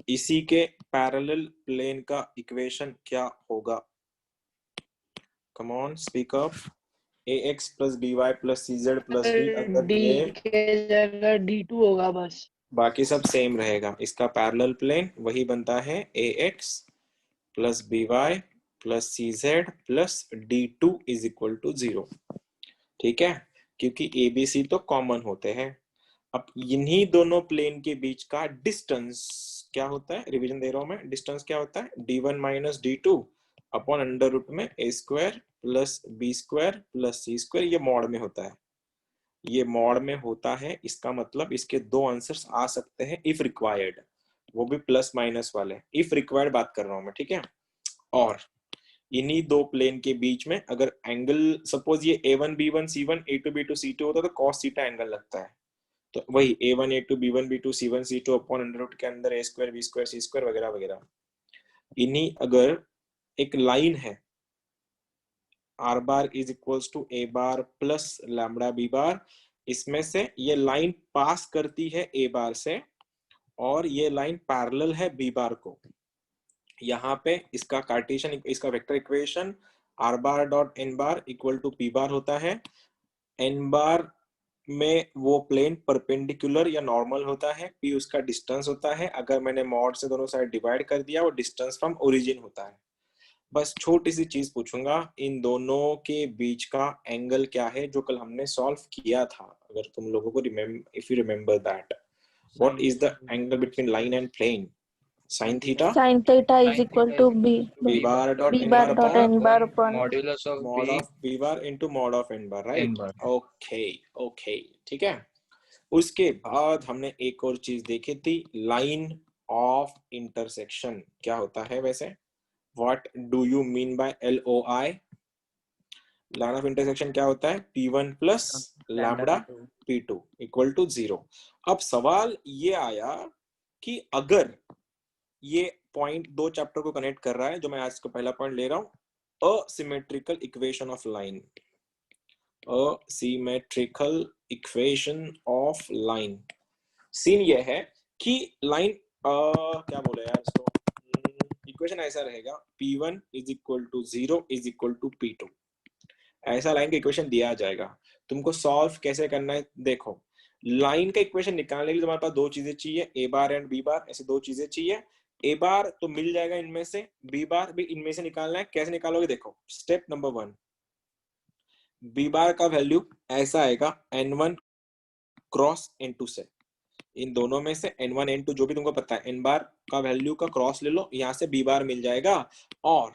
इसी के parallel plane का इक्वेशन क्या होगा? Come on speak up. ax plus by plus cz plus d, अगर डी ये के जगह D2 होगा बस। बाकी सब सेम रहेगा, इसका पैरेलल प्लेन वही बनता है ax plus by plus cz plus d2 is equal to 0। ठीक है, क्योंकि abc तो कॉमन होते हैं। अब इन्हीं दोनों प्लेन के बीच का डिस्टेंस क्या होता है? रिवीजन दे रहा हूं मैं। डिस्टेंस क्या होता है? d1 minus d2 upon under root में a square plus b square plus c square. ये मॉड में होता है, ये मॉड में होता है। इसका मतलब इसके दो आंसर्स आ सकते हैं इफ रिक्वायर्ड, वो भी प्लस माइनस वाले। इफ रिक्वायर्ड बात कर रहा हूं मैं, ठीक है। और इन्हीं दो प्लेन के बीच में अगर एंगल, सपोज ये a1 b1 c1 a2 b2 c2 होता है तो cos थीटा एंगल लगता है। तो वही a1 a2 b1 b2 c1 c2 upon under root के अंदर a square b square c square वगैरह वगैरह। इन्हीं अगर एक लाइन है r bar is equals to a bar plus lambda b bar, इसमें से ये लाइन पास करती है a बार से और ये लाइन पैरेलल है b बार को। यहाँ पे इसका कार्टेशियन, इसका vector equation r bar dot n bar equal to p bar होता है। n बार में वो प्लेन परपेंडिकुलर या नॉर्मल होता है, p उसका डिस्टेंस होता है। अगर मैंने मॉड से दोनों साइड डिवाइड कर दिया, वो डिस्टेंस फ्रॉम ओरिजिन होता है। बस छोटी सी चीज पूछूंगा, इन दोनों के बीच का एंगल क्या है जो कल हमने सॉल्व किया था? अगर तुम लोगों को remember, if you remember that, what is the angle between line and plane? Sine theta. sin theta is equal to b bar dot b n bar bar dot upon n bar upon modulus of mod of b bar into mod of n bar, right? Okay okay, ठीक है। उसके बाद हमने एक और चीज देखी थी, लाइन ऑफ इंटरसेक्शन क्या होता है वैसे? What do you mean by LOI? Line of intersection क्या होता है? P1 plus lambda P2 equal to 0। अब सवाल ये आया कि अगर ये पॉइंट दो चैप्टर को कनेक्ट कर रहा है, जो मैं आज का पहला पॉइंट ले रहा हूं, asymmetrical equation of line, asymmetrical equation of line. Scene ये है कि लाइन क्या बोले यार इसको, इक्वेशन ऐसा रहेगा P1 is equal to 0 is equal to P2। ऐसा लाइन का इक्वेशन दिया जाएगा, तुमको सॉल्व कैसे करना है देखो। लाइन का इक्वेशन निकालने के लिए तुम्हारे पास दो चीजें चाहिए, a बार एंड b बार, ऐसे दो चीजें चाहिए। a बार तो मिल जाएगा इनमें से, b बार भी इनमें से निकालना है। कैसे निकालोगे देखो, स्टेप नंबर 1, b बार का वैल्यू ऐसा आएगा n1 क्रॉस n2 से। इन दोनों में से n1 n2 जो भी तुमको पता है, n बार का वैल्यू का क्रॉस ले लो, यहां से b बार मिल जाएगा। और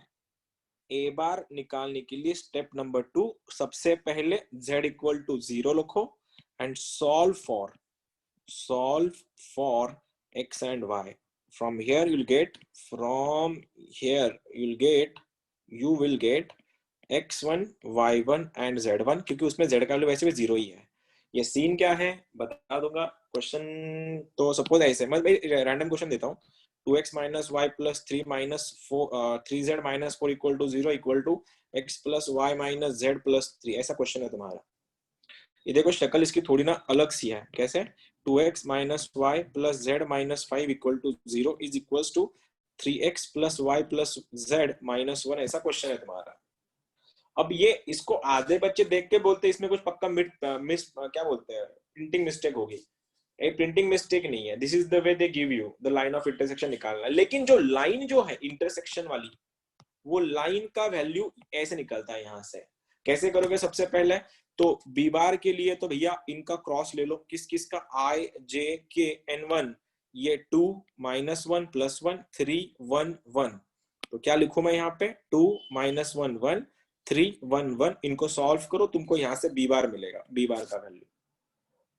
a बार निकालने के लिए स्टेप नंबर 2, सबसे पहले z इक्वल टू 0 लिखो and solve for x and y। From here you will get x1 y1 and z1, क्योंकि उसमें z का वैल्यू वैसे भी 0 ही है। ये सीन क्या है बता दूंगा। क्वेश्चन तो सपोज ऐसे, मैं रैंडम क्वेश्चन देता हूँ, 2x minus y plus 3 minus 3z minus 4 equal to 0 equal to x plus y minus z plus 3, ऐसा क्वेश्चन है तुम्हारा। ये देखो शक्ल इसकी थोड़ी ना अलग सी है, कैसे? 2x minus y plus z minus 5 equal to 0 is equal to 3x plus y plus z minus 1, ऐसा क्वेश्चन है तुम्हारा। अब ये इसको आधे बच्चे देख के बोलते हैं इसमें कुछ पक्का मिस क्या बोलते हैं, प्रिंटिंग मिस्टेक होगी। एक प्रिंटिंग मिस्टेक नहीं है, this is the way they give you the line of intersection निकालना। लेकिन जो लाइन जो है इंटरसेक्शन वाली, वो लाइन का वैल्यू ऐसे निकलता है यहां से। कैसे करोगे? सबसे पहले तो बी बार के लिए तो भैया इनका क्रॉस ले लो, किस किस का, i j k n1, ये 2 माइनस 1 प्लस 1 3 1 1। तो क्या लिखूं मैं यहाँ पे? 2 माइनस 1 1 3 1 1। इनको सॉल्व करो, तुमको यहाँ से बी बार मिलेगा, बी बार का वैल्यू।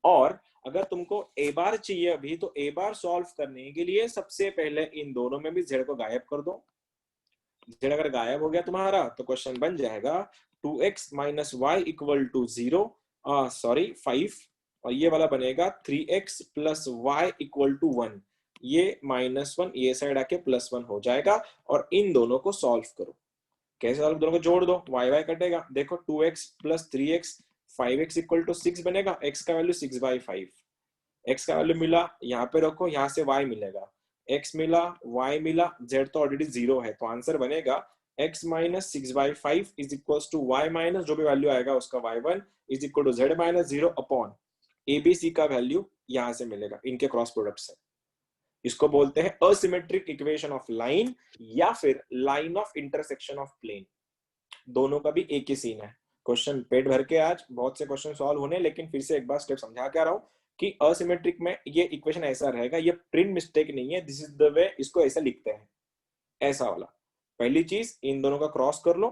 और अगर तुमको ए बार चाहिए अभी, तो ए बार सॉल्व करने के लिए सबसे पहले इन दोनों में भी z को गायब कर दो। z अगर गायब हो गया तुम्हारा तो क्वेश्चन बन जाएगा 2x minus y equal to 0, sorry 5, और ये वाला बनेगा 3x plus Y equal to 1। ये माइनस 1 ये साइड आके प्लस 1 हो जाएगा। और इन दोनों को सॉल्व करो। कैसे सॉल्व? दोनों को जोड़ दो, वाई वाई कटेगा। देखो 2x plus 3x 5x equal to 6 बनेगा, x का वैल्यू 6/5, x का वैल्यू मिला, यहाँ पे रखो, यहाँ से y मिलेगा, x मिला, y मिला, z तो ऑलरेडी 0 है, तो आंसर बनेगा x minus 6/5 is equal to y minus जो भी वैल्यू आएगा उसका y1 is equal to z minus 0 upon ABC का वैल्यू यहां से मिलेगा इनके क्रॉस प्रोडक्ट से। इसको बोलते हैं असिमेट्रिक इक्वेशन ऑफ लाइन या फिर line of intersection of plane. दोनों का भी एक ही सीन है। क्वेश्चन पेट भर के आज बहुत से क्वेश्चन सॉल्व होने, लेकिन फिर से एक बार स्टेप समझा के आ रहा हूं कि असिमेट्रिक में ये इक्वेशन ऐसा रहेगा, ये प्रिंट मिस्टेक नहीं है, दिस इज द वे इसको ऐसा लिखते हैं, ऐसा वाला। पहली चीज इन दोनों का क्रॉस कर लो,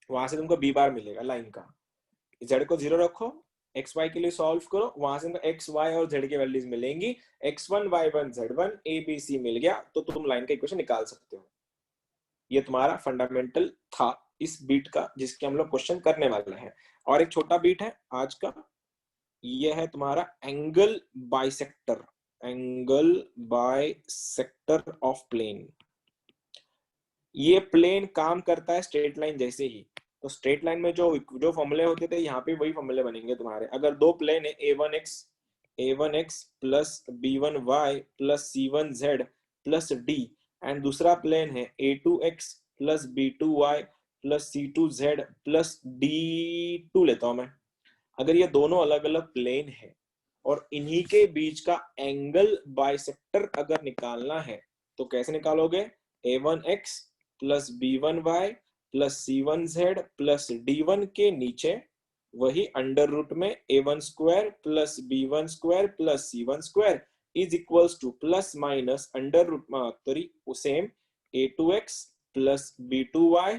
वहां से तुमको बी बार मिलेगा लाइन का, जेड को 0 रखो, एक्स वाई के लिए सॉल्व करो, वहां से एक्स वाई और जेड की वैल्यूज मिलेंगी, x1 y1 z1 ABC मिल गया, तो तुम लाइन का इक्वेशन निकाल सकते हो। ये तुम्हारा फंडामेंटल था इस बीट का जिसके हम लोग क्वेश्चन करने वाले हैं। और एक छोटा बीट है आज का, ये है तुम्हारा angle bisector, angle bisector of plane. ये प्लेन काम करता है स्ट्रेट लाइन जैसे ही, तो स्ट्रेट लाइन में जो फॉर्मूले होते थे यहाँ पे वही फॉर्मूले बनेंगे तुम्हारे। अगर दो प्लेन है a1x plus b1y plus c1z plus d, and दूसरा प्लेन है a2x plus b2y plus c2z plus d2 लेता हूं मैं। अगर ये दोनों अलग अलग प्लेन है और इन्हीं के बीच का एंगल बाइसेक्टर अगर निकालना है तो कैसे निकालोगे? a1x plus b1y plus c1z plus d1 के नीचे वही अंडर रूट में a1 square plus b1 square plus c1 square is equals to plus minus under root में same a2x plus b2y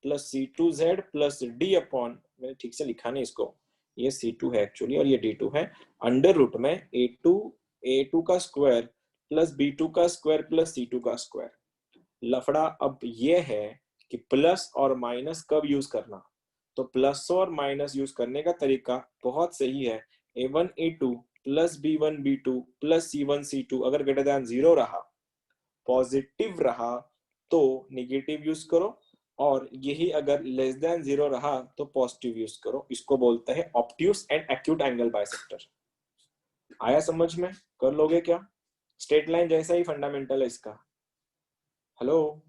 plus c2z plus d upon, मैंने ठीक से लिखा नहीं इसको, ये c2 है एक्चुअली और ये d2 है, अंडर रूट में a2 का स्क्वायर प्लस b2 का स्क्वायर प्लस c2 का स्क्वायर। लफड़ा अब ये है कि प्लस और माइनस कब यूज करना, तो प्लस और माइनस यूज करने का तरीका बहुत सही है। a1 a2 plus b1 b2 plus c1 c2 अगर ग्रेटर देन 0 रहा, पॉजिटिव रहा तो नेगेटिव यूज करो, और यही अगर लेस देन 0 रहा तो पॉजिटिव यूज करो। इसको बोलते हैं obtuse and acute angle bisector. आया समझ में? कर लोगे क्या? स्ट्रेट लाइन जैसा ही फंडामेंटल है इसका। हेलो?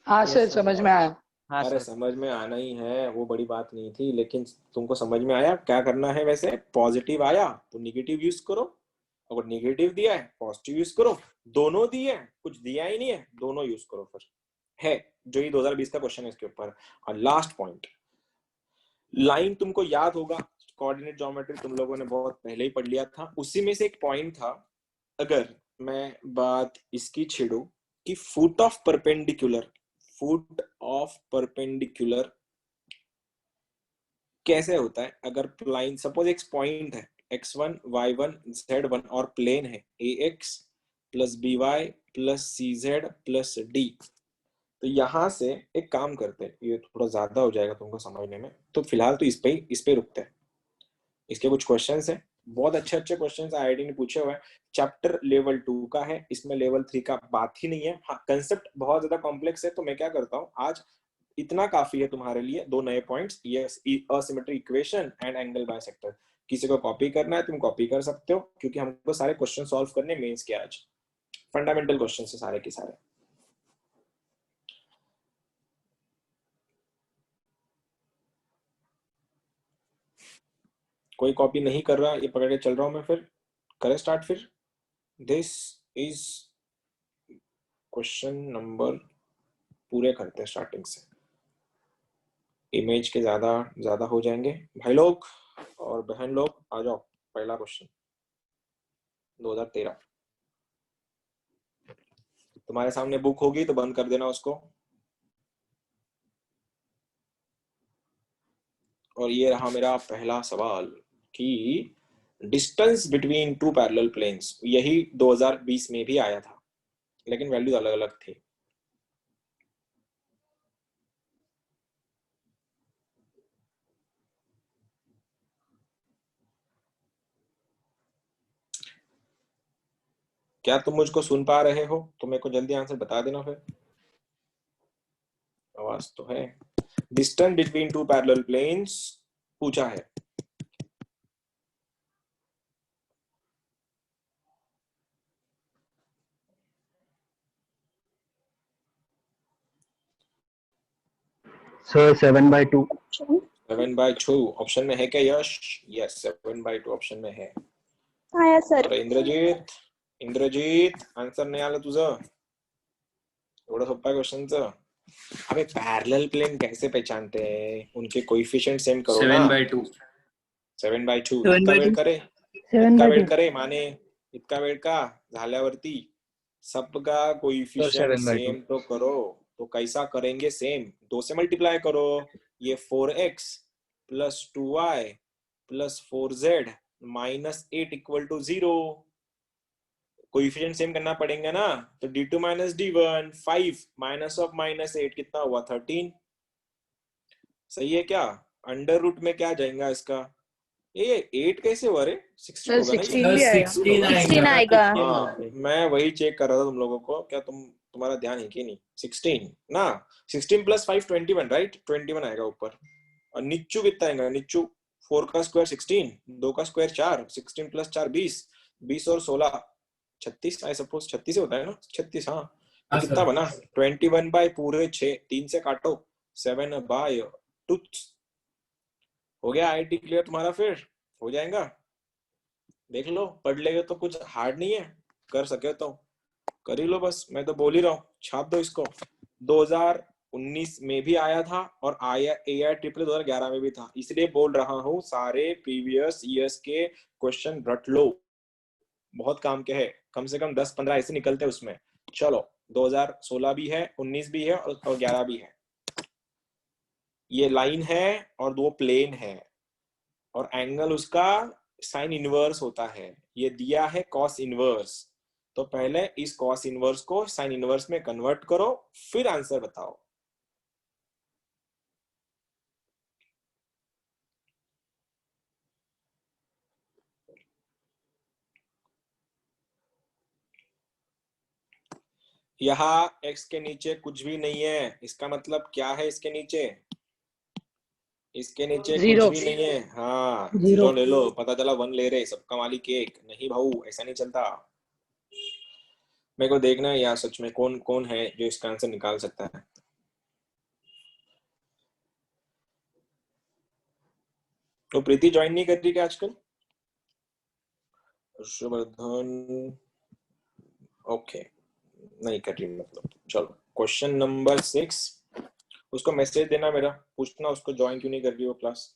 हाँ सर, समझ में आया। हाँ अरे सर। समझ में आना ही है, वो बड़ी बात नहीं थी, लेकिन तुमको समझ में आया क्या करना है। वैसे पॉजिटिव आया तो नेगेटिव यूज करो, अगर नेगेटिव दिया है पॉजिटिव यूज करो, दोनों दिए कुछ दिया ही नहीं है दोनों यूज करो। फिर है जो ये 2020 का क्वेश्चन है इसके ऊपर। और लास्ट पॉइंट, लाइन तुमको याद होगा, कोऑर्डिनेट ज्योमेट्री तुम लोगों ने बहुत पहले ही पढ़ लिया था, उसी में से एक पॉइंट था। अगर मैं बात इसकी छेड़ू कि फुट ऑफ परपेंडिकुलर कैसे होता है। अगर लाइन सपोज एक पॉइंट है x1 y1 z1 और प्लेन है ax plus by plus cz plus d, तो यहां से एक काम करते हैं, ये थोड़ा ज्यादा हो जाएगा तुमको समझने में, तो फिलहाल तो इस पे रुकते हैं। इसके कुछ क्वेश्चंस हैं, बहुत अच्छे क्वेश्चंस आईआईटी ने पूछे हुए हैं। चैप्टर लेवल 2 का है, इसमें लेवल 3 का बात ही नहीं है। हाँ, कंसेप्ट बहुत ज्यादा कॉम्प्लेक्स है, तो मैं क्या करता हूँ आज इतना काफी है तुम्हारे लिए, 2 नए पॉइंट्स, ये asymmetric equation and angle bisector. किसी को कॉपी करना है तुम कॉपी कर सकते हो, क्योंकि हमको सारे क्वेश्चन सॉल्व करने मेंस के आज फंडामेंटल क्वेश्चन है सारे के सारे। कोई कॉपी नहीं कर रहा, ये पकड़ के चल रहा हूं मैं, फिर करें स्टार्ट। फिर दिस इज क्वेश्चन नंबर, पूरे करते हैं स्टार्टिंग से, इमेज के ज्यादा हो जाएंगे। भाई लोग और बहन लोग आ जाओ, पहला क्वेश्चन 2013। तुम्हारे सामने बुक होगी तो बंद कर देना उसको। और ये रहा मेरा पहला सवाल कि distance between two parallel planes, यही 2020 में भी आया था, लेकिन वैल्यू अलग अलग थी। क्या तुम मुझको सुन पा रहे हो? तो मेरे को जल्दी आंसर बता देना। फिर आवाज तो है। Distance between two parallel planes पूछा है। सर 7/2। 7/2 ऑप्शन में है क्या यश? यस 7/2 ऑप्शन में है. हाँ यार सर. अरे इंद्रजीत आन्सर नाही आलं तुझं. एवढं सोपा क्वेश्चनचं. अबे पैरेलल प्लेन कैसे पहचानते हैं? उनके कोएफिशिएंट सेम करो ना. 7/2. 7/2 7/2. इतका वेळ करे. 7/2. माने इतका वेळ का झाल्यावरती सबका कोएफिशिएंट 7/2. सेम तो करो. तो कैसा करेंगे सेम? 2 से मल्टीप्लाई करो. ये 4x plus 2y plus 4z minus 8 equal to 0. Coefficient same करना पड़ेगा ना. तो d2 minus d1 5 minus of minus 8 कितना हुआ? 13. सही है क्या? अंडर रूट में क्या जाएगा इसका? ये 8 कैसे हुआ रे? 16 होगा ना ये? 16 भी आएगा. 16 आएगा. हाँ मैं वही चेक कर रहा था तुम लोगों को. क्या तुम्हारा ध्यान है कि नहीं? 16 ना. 16 प्लस 5 21 राइट. 21 आएगा ऊपर. और नीचू कितना आएगा? नीचू 4 का स्क्वायर 16, 2 का स्क्वायर 4, 16 प्लस 4 20, 20 और 16 36. आई सपोज 36 होता है ना. 36 हाँ. तो कितना बना? 21 बाय पूरे 6. 3 से काटो. 7 बाय 2. हो गया आईटी क्लियर तुम्हारा. फिर हो जाएगा. देख लो पढ़ लेगे तो कुछ हार्ड नहीं है. कर सके तो कर ही लो बस. मैं तो बोल ही रहा हूँ. छाप दो इसको. 2019 में भी आया था और आया एआई ट्रिपल 2011 में भी था. इसलिए बोल रहा हूँ सारे प्रीवियस ईयर्स के क्वेश्चन रट लो. बहुत काम के है. कम से कम 10-15 ऐसे निकलते हैं उसमें. चलो 2016 भी है, 19 भी है और 11 भी है. ये लाइन है और 2 प्लेन है और एंगल उसका साइन इनवर्स होता है. ये दिया है कॉस इनवर्स. तो पहले इस कॉस इनवर्स को साइन इनवर्स में कन्वर्ट करो फिर आंसर बताओ. यहाँ x के नीचे कुछ भी नहीं है. इसका मतलब क्या है? इसके नीचे Zero. कुछ भी नहीं है. हाँ Zero. 0 ले लो. पता चला 1 ले रहे. सबका मालिक एक. नहीं भाऊ ऐसा नहीं चलता. मेरे को देखना है यार सच में कौन कौन है जो इसका आंसर निकाल सकता है. तो प्रीति ज्वाइन नहीं कर रही क्या आजकल? हर्षवर्धन ओके नहीं कर रही मतलब. चलो क्वेश्चन नंबर 6. उसको मैसेज देना मेरा. पूछना उसको ज्वाइन क्यों नहीं कर रही वो क्लास.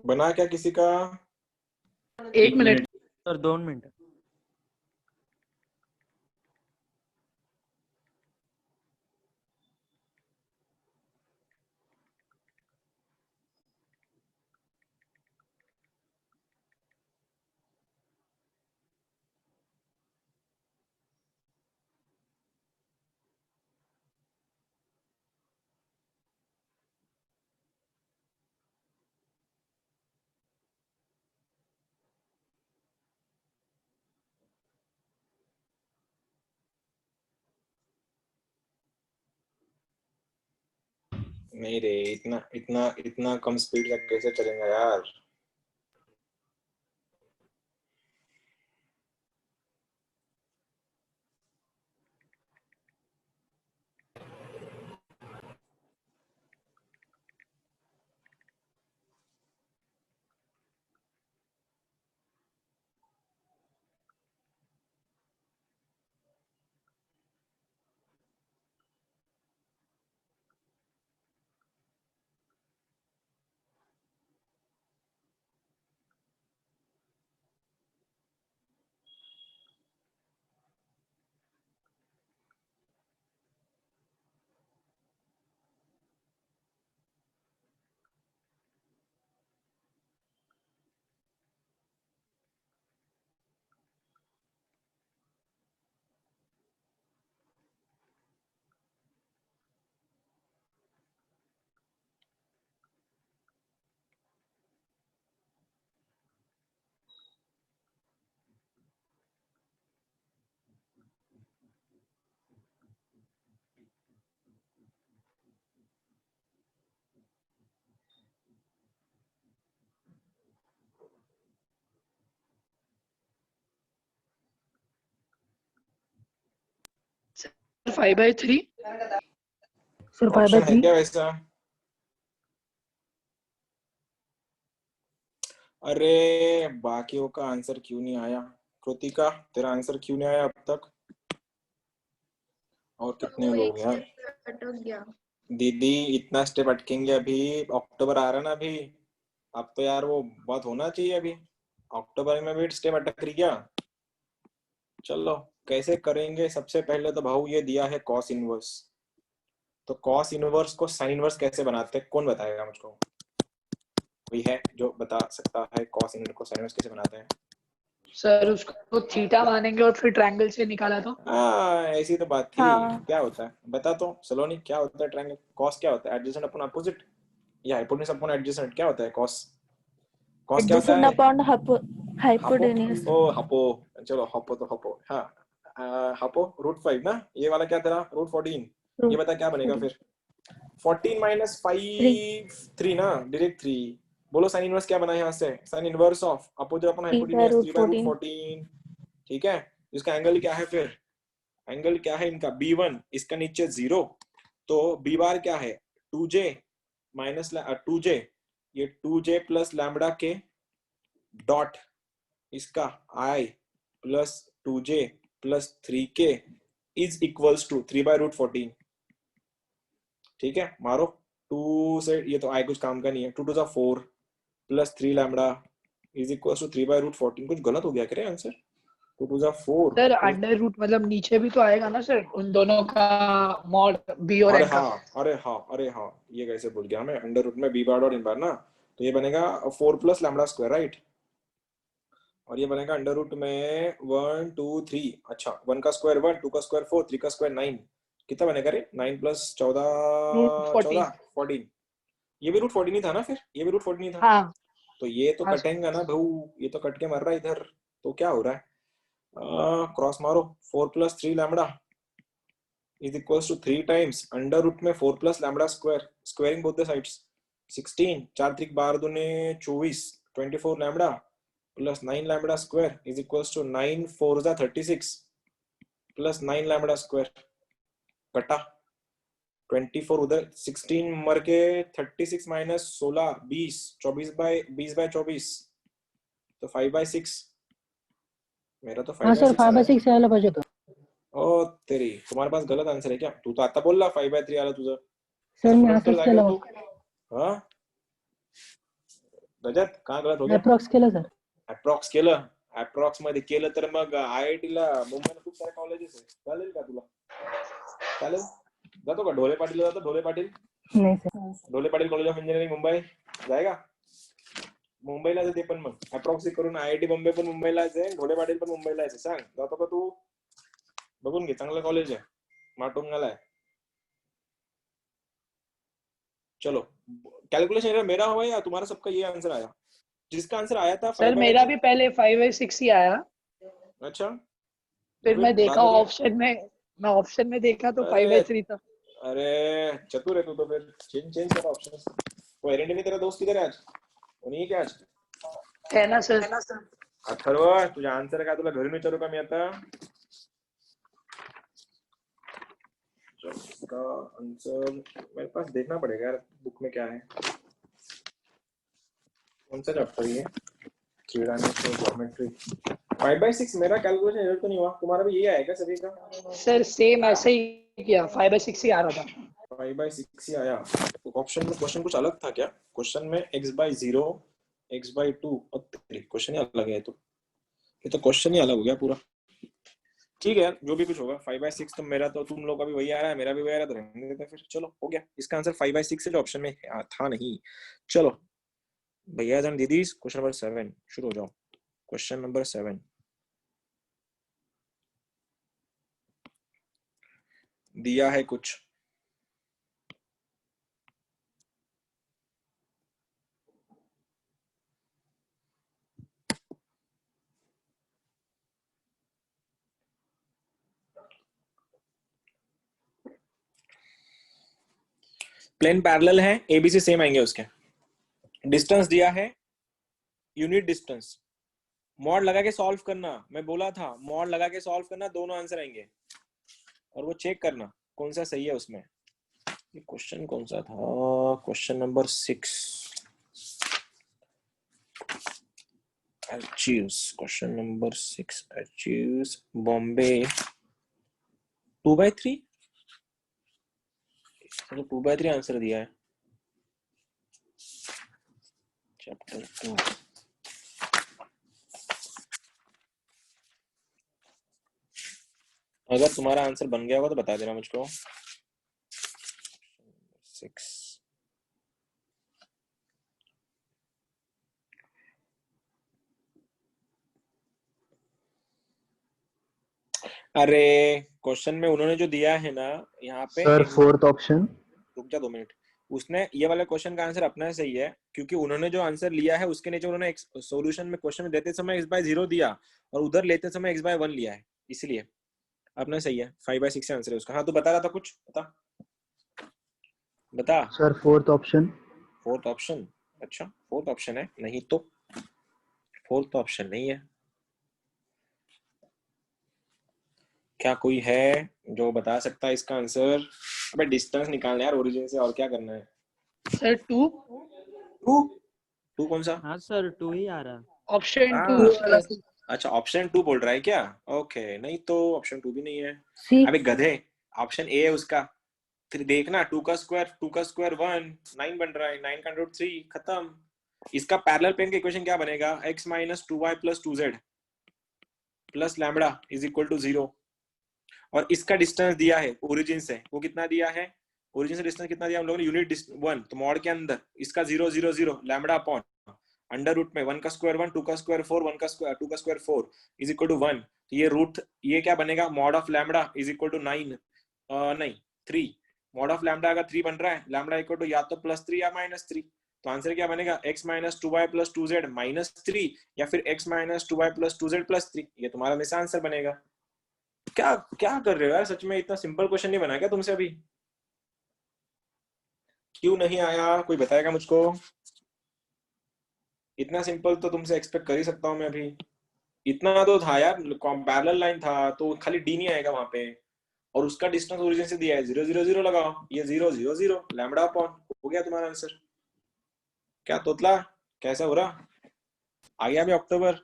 बना क्या किसी का? 1 मिनट. Sir 2 minute. नहीं रे. इतना इतना इतना कम स्पीड का कैसे चलेगा यार. 5/3 सर ऑप्शन है 5/3 क्या वैसा? अरे बाकियों का आंसर क्यों नहीं आया? कृतिका तेरा आंसर क्यों नहीं आया अब तक? और कितने लोग हैं? अटक गया। दीदी इतना स्टेप अटकेंगे अभी? अक्टूबर आ रहा है ना अभी, अब तो यार वो बात होना चाहिए अभी। अक्टूबर में भी स्टेप अटक रही क्या? चलो कैसे करेंगे? सबसे पहले तो भाऊ ये दिया है कॉस इनवर्स, तो कॉस इनवर्स को साइन इनवर्स कैसे बनाते हैं? कौन बताएगा मुझको? कोई है जो बता सकता है कॉस इनवर्स को साइन इनवर्स कैसे बनाते हैं? सर उसको थीटा मानेंगे और फिर ट्रायंगल से निकाला तो। हाँ ऐसी तो बात थी। हाँ। क्या होता है बता तो सलोनी, क्या होता है ट्रायंगल? कॉस क्या होता है? एडजेसेंट अपॉन अपोजिट या हाइपोटेन्यूज अपॉन एडजेसेंट? क्या होता है कॉस? कॉस क्या होता एडजेसेंट है? अपॉन हपो। हाइपोटेन्यूज। ओ हपो। चलो हपो तो हपो, हाँ। हपो √5 ना, ये वाला क्या तेरा √14? ये बता क्या बनेगा फिर? 14 माइनस 3 5 3 ना, डायरेक्ट 3। बोलो साइन इनवर्स क्या बना यहाँ से? Sine inverse of opposite upon 3 by hypotenuse, 3 by √14। √14। ठीक है, इसका एंगल क्या है फिर? एंगल क्या है इनका? B1, इसका नीचे 0, तो B बार क्या है? 2J माइनस 2J, ये 2J प्लस लैम्बडा के डॉट इसका I plus 2J plus 3K is equals to 3/√14। ठीक है, मारो 2 से, ये तो I कुछ काम का नहीं है, 2 2 4 plus 3 lambda is equals to 3/√14। कुछ गलत हो गया क्या answer? 2 2 4 sir plus, under root मतलब नीचे भी तो आएगा ना सर, उन दोनों का मॉड बी और अरे एन का। हाँ, अरे हाँ, अरे हाँ, ये कैसे भूल गया मैं? अंडर रूट में बी बार और इन बार ना, तो ये बनेगा 4 प्लस लैम्बडा स्क्वायर, राइट? और ये बनेगा अंडर रूट में 1 2 3, अच्छा 1 का स्क्वायर 1, 2 का स्क्वायर 4, 3 का स्क्वायर 9। कितना बनेगा रे? 9 प्लस 14, 14। 14। ये भी √14 ही था ना फिर? ये भी √14 ही था। हाँ तो ये तो हाँ सर। कटेंगे ना भाऊ, ये तो कट के मर रहा है इधर। तो क्या हो रहा है? क्रॉस मारो, 4 plus 3 lambda is equals to 3 times under root में 4 plus lambda square, squaring both the sides, 16, 4 3 12 दूने 24, 24 lambda plus 9 lambda square is equals to 9 4 जा 36 प्लस 9 लैम्बडा स्क्वायर कटा 24 उधर, 16 मर के 36 माइनस 16 20, 24 तो 5/6। मेरा तो हाँ सर 5/6 आ रहा है। 5/6 यायला पाहिजे होतं ओ तेरी, तुम्हारे पास गलत आंसर है क्या? तू तो आता बोल रहा 5/3 आला तुझं, सर ऐसा मी तुरंत कर असंच जाएगा केलं तू? मग हाँ रजत, कहाँ गलत हो गया? अप्रॉक्स केलं सर अप्रॉक्स केलं? अप्रॉक्स मध्ये केलं तर मग IIT ला मुंबईला खूप सारे कॉलेजेस आहे, चालेल का तुला? चालेल? जातो का ढोले पाटीलला? जातो ढोले पाटील? नाही sir Dhole Patil college of engineering Mumbai जाएगा? मुंबईला जाते पण मग अप्रॉक्स करून IIT बॉम्बे पण मुंबईलाच आहे, ढोले पाटील पण मुंबईलाच आहे. सांग जातो का तू? बघून घे, चांगलं कॉलेज आहे, माटुंगाला आहे. चलो कैलकुलेशन मेरा हुआ या तुम्हारा सबका ये आंसर आया? जिसका आंसर आया था सर मेरा भी पहले 5/6 ही आया, अच्छा, फिर मैं बाद देखा में तुझे, ऑप्शन में, मैं ऑप्शन में देखा तो अरे 5/3 था। अरे चतुर है तू तो, फिर चेंज चेंज कर ऑप्शन। वो एरंडी में तेरा दोस्त किधर है आज? वो नहीं है क्या आज? है ना सर। अथर्व तुझा आंसर काय? तुला घरून विचारू का मी आता? इसका आंसर मेरे पास देखना पड़ेगा यार, बुक में क्या है, कौन सा चैप्टर ये? Three dimensional geometry. 5/6 मेरा कैलकुलेशन एरर तो नहीं हुआ? तुम्हारा भी यही आएगा सभी का? सर सेम ऐसे ही किया, 5/6 ही आ रहा था। 5/6 ही आया। ऑप्शन में क्वेश्चन कुछ अलग था क्या? क्वेश्चन में x/0, x/2, और क्वेश्चन ही अलग है। तो ये तो क्वेश्चन ही अलग हो गया पूरा। ठीक है यार, जो भी कुछ होगा 5/6 तो मेरा, तो तुम लोग का भी वही आ रहा है, मेरा भी वही आ रहा है, तो रहने देते हैं फिर। चलो हो गया, इसका आंसर 5/6 है जो ऑप्शन में था नहीं। चलो भैया जान दीदी, क्वेश्चन नंबर 7 शुरू हो जाओ। क्वेश्चन नंबर 7 दिया है कुछ, प्लेन पैरेलल है, एबीसी सेम आएंगे उसके, डिस्टेंस दिया है, यूनिट डिस्टेंस, मॉड लगा के सॉल्व करना, मैं बोला था मॉड लगा के सॉल्व करना, दोनों आंसर आएंगे। और वो चेक करना कौन सा सही है उसमें। ये क्वेश्चन कौन सा था, question number 6 achieves, question number 6 achieves Bombay 2/3, तो 2/3 आंसर दिया है चैप्टर 2। अगर तुम्हारा आंसर बन गया होगा तो बता देना मुझको। 6 अरे क्वेश्चन में उन्होंने जो दिया है ना यहाँ पे सर फोर्थ ऑप्शन। रुक जा 2 मिनट। उसने ये वाले क्वेश्चन का आंसर अपना सही है क्योंकि उन्होंने जो आंसर लिया है उसके नीचे उन्होंने सॉल्यूशन में क्वेश्चन में देते समय x/0 दिया और उधर लेते समय x/1 लिया है, इसलिए अपना सही है। 5/6 से आंसर है उसका। हाँ तू बता रहा था कुछ, बता बता। Sir fourth option. Fourth option, अच्छा फोर्थ ऑप्शन है, नहीं तो फोर्थ ऑप्शन नहीं है। क्या कोई है जो बता सकता है इसका आंसर? अबे डिस्टेंस निकालना है यार ओरिजिन से, और क्या करना है। सर 2 टू, टू कौन सा? हाँ सर 2 ही आ रहा। ऑप्शन हाँ। 2 सर। अच्छा ऑप्शन 2 बोल रहा है क्या? ओके, नहीं तो ऑप्शन 2 भी नहीं है। सी। अबे गधे, ऑप्शन ए है उसका। फिर देखना 2 का स्क्वायर 1, 9 बन रहा है, 9 का रूट 3, खत्म। इसका पैरेलल प्लेन का इक्वेशन क्या बनेगा? x minus 2y plus 2z plus lambda is equal to 0। और इसका डिस्टेंस दिया है ओरिजिन से, वो कितना दिया है? ओरिजिन से डिस्टेंस कितना दिया हम लोगों ने? यूनिट 1, तो मॉड के अंदर इसका 0 0 0 लैम्बडा अपॉन अंडर रूट में 1 का स्क्वायर 1, 2 का स्क्वायर 4, 1 का स्क्वायर 2 का स्क्वायर 4 इज इक्वल टू 1। तो ये रूट, ये क्या बनेगा? Mod of lambda is equal to 9 नहीं 3। मॉड ऑफ लैम्बडा अगर 3 बन रहा है, लैम्बडा इक्वल टू या तो +3 या -3। तो आंसर क्या बनेगा? x minus 2y plus 2z -3 या फिर x minus 2y plus 2z plus 3। ये तुम्हारा हमेशा आंसर बनेगा। क्या क्या कर रहे हो यार सच में? इतना सिंपल क्वेश्चन नहीं बना क्या तुमसे अभी? क्यों नहीं आया कोई बताएगा मुझको? इतना सिंपल तो तुमसे एक्सपेक्ट कर ही सकता हूँ मैं अभी। इतना तो था यार, पैरेलल लाइन था तो खाली डी नहीं आएगा वहां पे। और उसका डिस्टेंस ओरिजिन से दिया है 0 0 0 लगाओ, ये 0 0 0 लैम्बडा अपॉन, हो गया तुम्हारा आंसर। क्या तोतला, कैसा हो रहा? आ गया अभी अक्टूबर,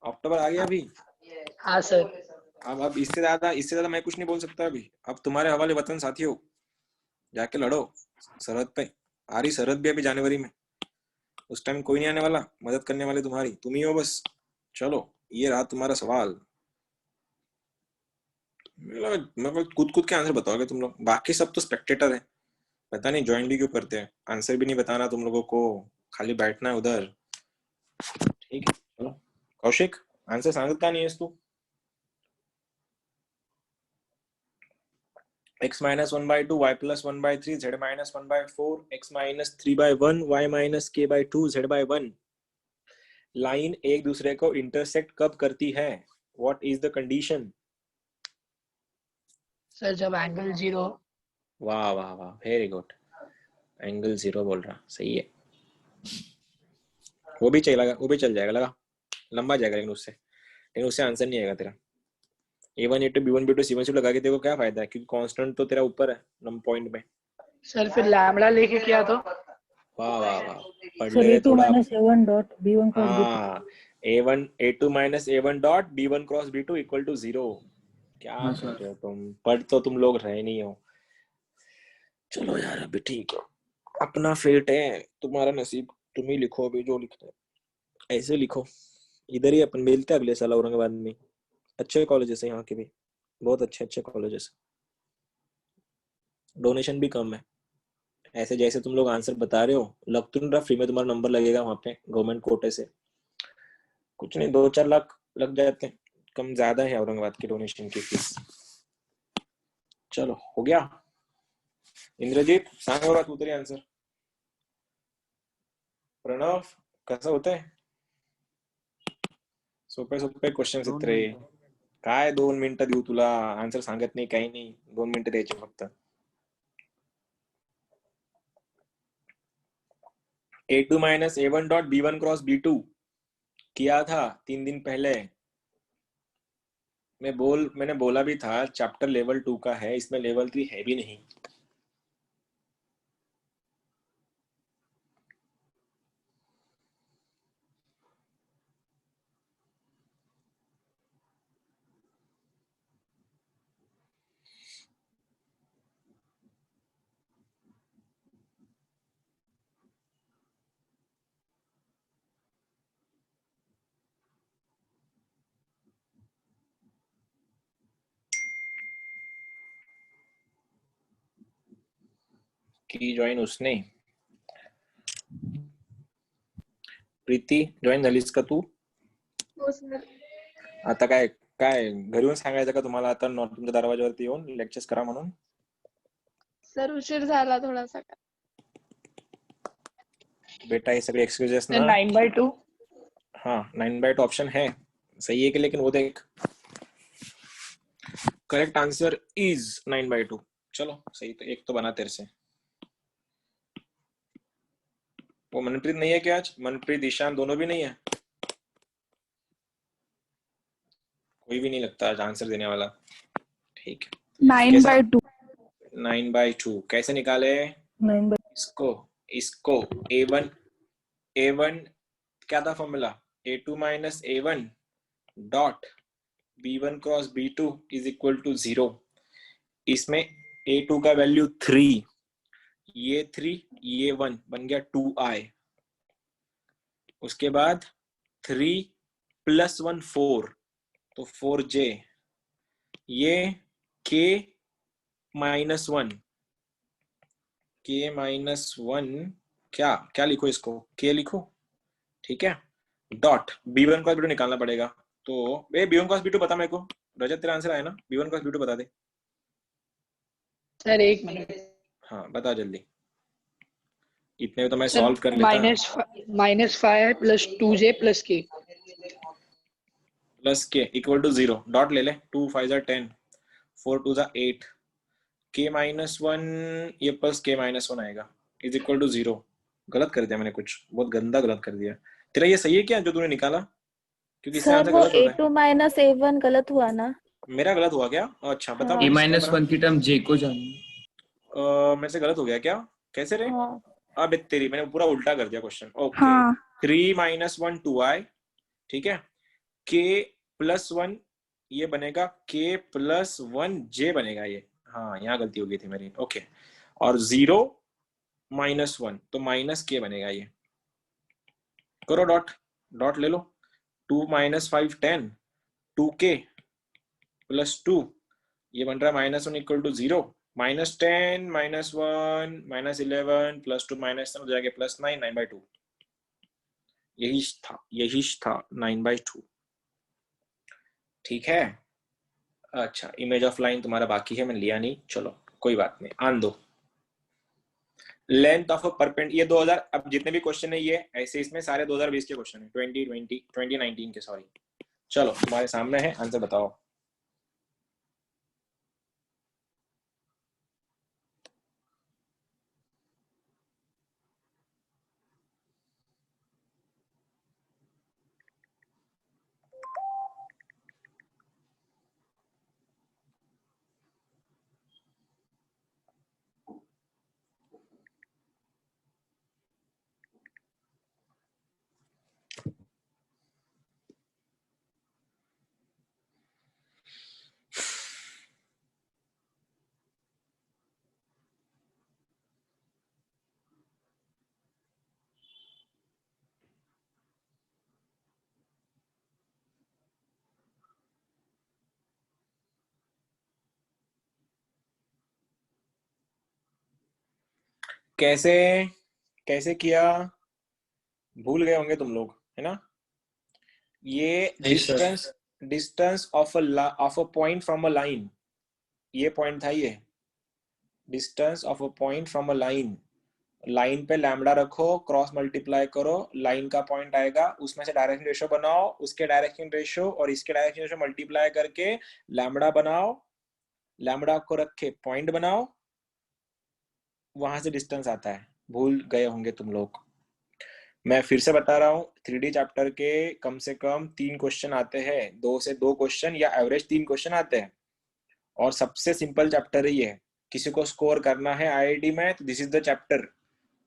अक्टूबर आ गया अभी। हाँ सर। अब इससे ज्यादा मैं कुछ नहीं बोल सकता अभी। अब तुम्हारे हवाले वतन साथियों, जाके लड़ो सरहद पे। आ रही सरहद भी अभी जनवरी में, उस टाइम कोई नहीं आने वाला मदद करने वाले, तुम्हारी तुम ही हो बस। चलो ये रहा तुम्हारा सवाल। मतलब कूद के आंसर बताओगे तुम लोग, बाकी सब तो स्पेक्टेटर है। पता नहीं ज्वाइन भी क्यों करते हैं, आंसर भी नहीं बताना तुम लोगों को, खाली बैठना है उधर। ठीक है चलो। कौशिक आंसर सांगत का नहीं है तू? x minus 1/2, y plus 1/3, z minus 1/4, x minus 3/1, y minus k by 2, z by 1। Line एक दूसरे को इंटरसेक्ट कब करती है? What is the condition? Sir जब एंगल 0। वाह वाह वाह, वेरी गुड। एंगल 0 बोल रहा, सही है। वो भी चलेगा, वो भी चल जाएगा, लगा लंबा जाएगा लेकिन उससे आंसर नहीं आएगा तेरा। A1 A2 B1 B2 C1 C2 लगा के देखो, क्या फायदा है क्योंकि कांस्टेंट तो तेरा ऊपर है नम पॉइंट में। सर फिर लैम्बडा लेके किया तो? वाह वाह वाह, पढ़ सर ले A2 थोड़ा। minus A1 dot B1 cross B2। हाँ, A1 A2 minus A1 dot B1 cross B2 equal to 0। क्या हाँ कर सर। रहे हो तुम? पढ़ तो तुम लोग रहे नहीं हो। चलो यार अभी ठीक है, अपना फेट है, तुम्हारा नसीब, तुम ही लिखो अभी जो लिखना है। ऐसे लिखो, इधर ही अपन मिलते हैं अगले साल औरंगाबाद में। अच्छे कॉलेजेस है यहाँ के भी, बहुत अच्छे अच्छे कॉलेजेस। डोनेशन भी कम है। ऐसे जैसे तुम लोग आंसर बता रहे हो, लग तो नहीं रहा फ्री में तुम्हारा नंबर लगेगा वहाँ पे गवर्नमेंट कोटे से। कुछ नहीं, 2-4 लाख लग जाते हैं, कम ज्यादा है औरंगाबाद की डोनेशन की फीस। चलो हो गया। इंद्रजीत सांग बघा तू तरी आंसर। प्रणव कसं होतंय? सोपे सोपे क्वेश्चन आहेत 2 रे। मिनिटं. काय 2 मिनिटं देऊ तुला? आन्सर सांगत नाही, काही नाही, 2 मिनिटं द्यायचे फक्त। A2 minus A1 dot B1 cross B2 किया था 3 दिन पहले। मैंने बोला भी था चैप्टर लेवल 2 का है, इसमें लेवल 3 है भी नहीं। की ज्वाइन उसने, प्रीती ज्वाइन झालीस का तू? हो सर. आता काय काय घरी येऊन सांगायचं का तुम्हाला आता तुमच्या दरवाजावरती येऊन लेक्चर्स करा म्हणून? सर उशीर झाला थोडासा. बेटा ये सगळे एक्सक्यूजेस ना, 9/2. हाँ 9/2 ऑप्शन है सही है कि, लेकिन वो देख करेक्ट आंसर इज 9/2। चलो सही, तो एक तो बना तेरे से। वो मनप्रीत नहीं है क्या आज? मनप्रीत ईशान दोनों भी नहीं है? कोई भी नहीं लगता आज आंसर देने वाला। ठीक है, 9/2. 9/2 कैसे निकाले 9 by इसको? इसको a1 क्या था formula? a2 minus a1 dot b1 cross b2 is equal to 0। इसमें a2 का वैल्यू 3, ये 3 ये 1 बन गया 2i। उसके बाद 3 प्लस 1 4, तो 4j। ये k माइनस 1, k माइनस 1 क्या क्या लिखो इसको? k लिखो, ठीक है। डॉट b1 क्रॉस b2 निकालना पड़ेगा, तो b1 क्रॉस b2 बता मेरे को। रजत तेरा आंसर आया ना? b1 क्रॉस b2 बता दे। Sir 1 minute. हाँ बता जल्दी, इतने में तो मैं सर सॉल्व कर लेता। -5 plus 2j plus k. Plus के इक्वल टू 0, डॉट ले ले। 2 5 10, 4 2 8, k माइनस 1 ये प्लस k माइनस 1 आएगा इज इक्वल टू 0। गलत कर दिया मैंने, कुछ बहुत गंदा गलत कर दिया। तेरा ये सही है क्या जो तूने निकाला? क्योंकि इससे सर आंसर वो गलत हो रहा है। A2 माइनस A1 गलत हुआ ना? मेरा गलत हुआ क्या? अच्छा बता हाँ. ए प्लीज, क्या माइनस बना? वन की टर्म जे को जानो। मेरे से गलत हो गया क्या? कैसे रे? हाँ. अब तेरी, मैंने पूरा उल्टा कर दिया क्वेश्चन। ओके, हाँ. 3 माइनस 1 2i, ठीक है। k प्लस 1 ये बनेगा k प्लस 1 j बनेगा ये। हाँ यहाँ गलती हो गई थी मेरी। ओके, और 0 माइनस 1 तो माइनस k बनेगा ये। करो डॉट, डॉट ले लो। 2 माइनस 5 10, 2k प्लस 2 ये बन रहा है -1 इक्वल टू 0। -10 -1 -11 प्लस 2 -7 हो जाएगा +9, 9/2। यही था 9/2। ठीक है। अच्छा, इमेज ऑफ लाइन तुम्हारा बाकी है, मैंने लिया नहीं, चलो कोई बात नहीं, आन दो। लेंथ ऑफ अ परपेंड, ये 2000, अब जितने भी क्वेश्चन है ये ऐसे, इसमें सारे 2020 के क्वेश्चन है, 2019 के, सॉरी। चलो तुम्हारे सामने है, आंसर बताओ। कैसे कैसे किया भूल गए होंगे तुम लोग, है ना? ये distance of a point from a line, ये पॉइंट था ये। Distance of a point from a line, line पे लैम्डा रखो, क्रॉस मल्टीप्लाई करो, लाइन का पॉइंट आएगा, उसमें से डायरेक्शन रेशियो बनाओ, उसके डायरेक्शन रेशियो और इसके डायरेक्शन रेशियो मल्टीप्लाई करके लैम्डा बनाओ, लैम्डा को रख के पॉइंट बनाओ, वहां से डिस्टेंस आता है। भूल गए होंगे तुम लोग। मैं फिर से बता रहा हूँ, 3D चैप्टर के कम से कम 3 क्वेश्चन आते हैं, 2 से 2 क्वेश्चन या एवरेज 3 क्वेश्चन आते हैं, और सबसे सिंपल चैप्टर ही है। किसी को स्कोर करना है आईआईटी में तो दिस इज द चैप्टर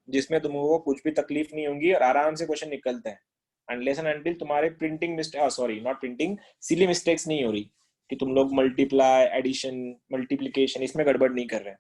जिसमें तुमको कुछ भी तकलीफ नहीं होगी और आराम से क्वेश्चन निकलते हैं, अनलेस एंड अनटिल तुम्हारे printing mistake, sorry not printing, silly mistakes नहीं हो रही कि तुम लोग मल्टीप्लाई, एडिशन, मल्टीप्लिकेशन इसमें गड़बड़ नहीं कर रहे।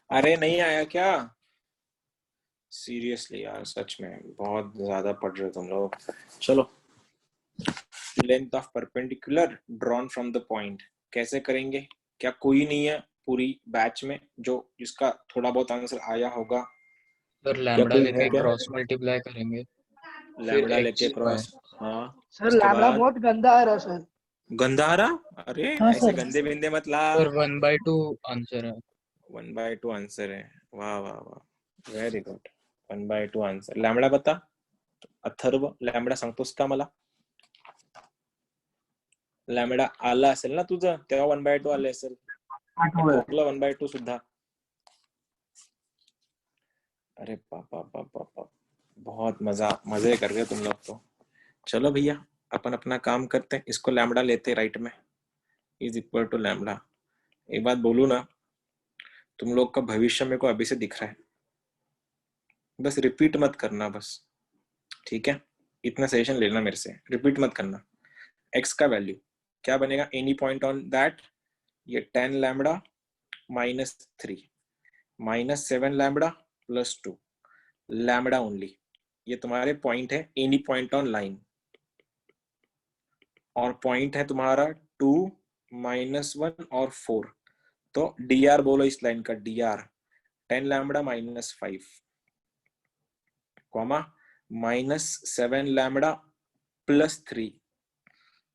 अरे नहीं आया क्या? सीरियसली यार, सच में बहुत ज्यादा पढ़ रहे हो तुम लोग। चलो, length of perpendicular drawn from the point कैसे करेंगे? क्या कोई नहीं है पूरी बैच में जो जिसका थोड़ा बहुत आंसर आया होगा? सर क्या लैम्बडा कोई है लेके क्या? क्रॉस मल्टीप्लाई करेंगे, फिर लैम्बडा लेके एक्स वाई। क्रॉस, हाँ, सर उसके लैम्बडा बाद बहुत गंदा आ रहा है सर। गंदा आ रहा? अरे हाँ ऐसे सर। गंदे बिंदे मत ला। सर 1/2 आंसर है। 1/2 आंसर है? वाह वाह वाह, व्हेरी गुड। 1/2 आंसर। लॅमडा बता, अथर्व लॅमडा सांगतोस का मला? लॅमडा आला असेल ना तुझं तेव्हा 1/2 आले असेल, ठोकलं 1/2 सुद्धा। अरे पापा पापा पापा, बहुत मजे कर रहे हो तुम लोग तो। चलो भैया, अपन अपना काम करते हैं, इसको लैम्बडा लेते राइट में, इज इक्वल टू लैम्बडा। एक बात बोलू ना, तुम लोग का भविष्य मेरे को अभी से दिख रहा है, बस रिपीट मत करना बस, ठीक है? इतना सजेशन लेना मेरे से, रिपीट मत करना। एक्स का वैल्यू क्या बनेगा? एनी पॉइंट ऑन दैट, ये 10 लैम्बडा -3 -7 लैम्बडा +2 लैम्बडा ओनली। ये तुम्हारे पॉइंट है, एनी पॉइंट ऑन लाइन, और पॉइंट है तुम्हारा 2 -1 और 4। तो डी आर बोलो इस लाइन का, D R 10 lambda -5 comma -7 lambda +3,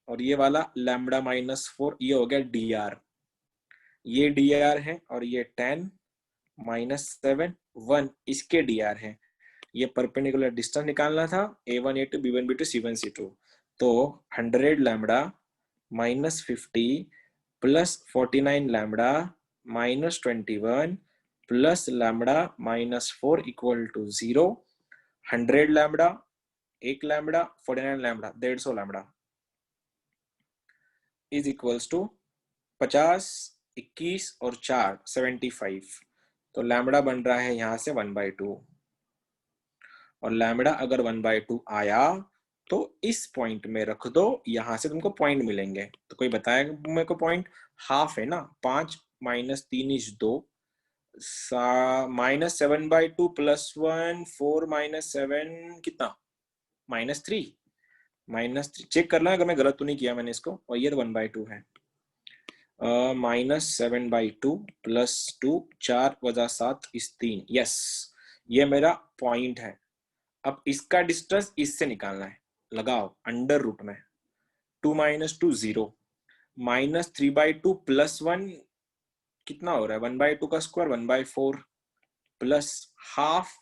और ये वाला लैम्बडा -4, ये हो गया डी आर। ये डी आर है, और ये 10 -7 1 इसके डी आर है। ये परपेंडिकुलर डिस्टेंस निकालना था, A1 A2 B1 B2 C1 C2। तो 100 lambda -50 +49 lambda -21 plus lambda -4 equal to 0। 100 lambda, 1 lambda, 49 lambda, 150 lambda is equals to 50, 21 और 4 75। तो लैम्बडा बन रहा है यहाँ से 1/2, और लैम्बडा अगर 1/2 आया तो इस पॉइंट में रख दो, यहां से तुमको पॉइंट मिलेंगे। तो कोई बताएगा मेरे को पॉइंट? हाफ है ना, 5 -3 इज 2, -7/2 +1 4 -7 कितना? -3। -3 चेक करना अगर मैं गलत तो नहीं किया मैंने इसको, और ये 1/2 है। -7/2 +2 4 + 7 इज 3। यस, ये मेरा पॉइंट है। अब इसका डिस्टेंस इससे निकालना है, लगाओ अंडर रूट में, 2 - 2 0, -3/2 +1 कितना हो रहा है? 1/2 का स्क्वायर 1/4 प्लस हाफ,